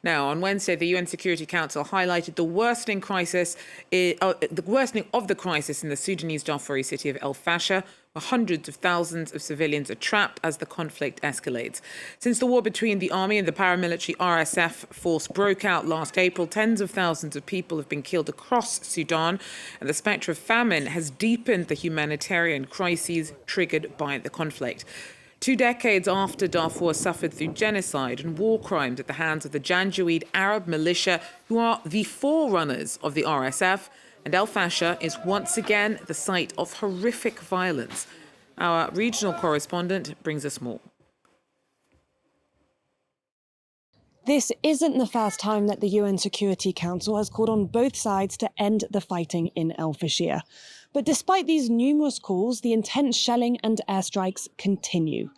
Now, on Wednesday, the UN Security Council highlighted the worsening of the crisis in the Sudanese Darfur city of El-Fasher, where hundreds of thousands of civilians are trapped as the conflict escalates. Since the war between the army and the paramilitary RSF force broke out last April, tens of thousands of people have been killed across Sudan, and the spectre of famine has deepened the humanitarian crises triggered by the conflict. 2 decades after Darfur suffered through genocide and war crimes at the hands of the Janjaweed Arab militia, who are the forerunners of the RSF, and El-Fasher is once again the site of horrific violence. Our regional correspondent brings us more. This isn't the first time that the UN Security Council has called on both sides to end the fighting in El-Fasher. But despite these numerous calls, the intense shelling and airstrikes continue.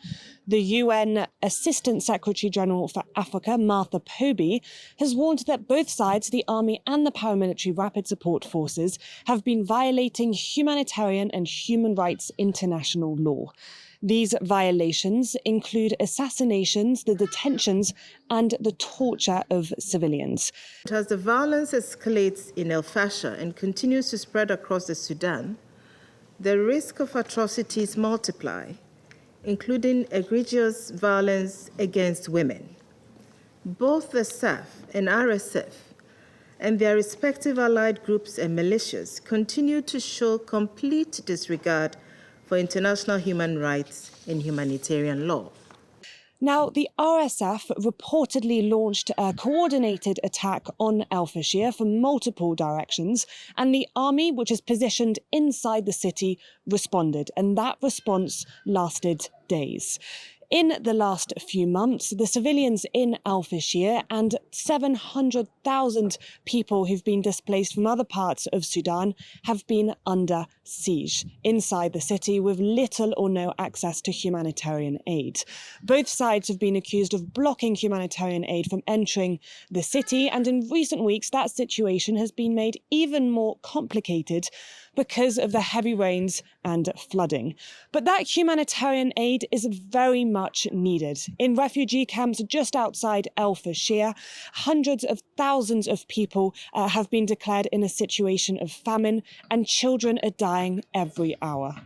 The UN Assistant Secretary-General for Africa, Martha Poby, has warned that both sides, the army and the paramilitary rapid support forces, have been violating humanitarian and human rights international law. These violations include assassinations, the detentions, and the torture of civilians. As the violence escalates in El-Fasher and continues to spread across the Sudan, the risk of atrocities multiply, including egregious violence against women. Both the SAF and RSF and their respective allied groups and militias continue to show complete disregard for international human rights and humanitarian law. Now, the RSF reportedly launched a coordinated attack on El-Fasher from multiple directions, and the army, which is positioned inside the city, responded, and that response lasted days. In the last few months, the civilians in El-Fasher and 700,000 people who've been displaced from other parts of Sudan have been under siege inside the city with little or no access to humanitarian aid. Both sides have been accused of blocking humanitarian aid from entering the city, and in recent weeks that situation has been made even more complicated because of the heavy rains and flooding. But that humanitarian aid is very much needed. In refugee camps just outside El-Fasher, hundreds of thousands of people have been declared in a situation of famine, and children are dying every hour.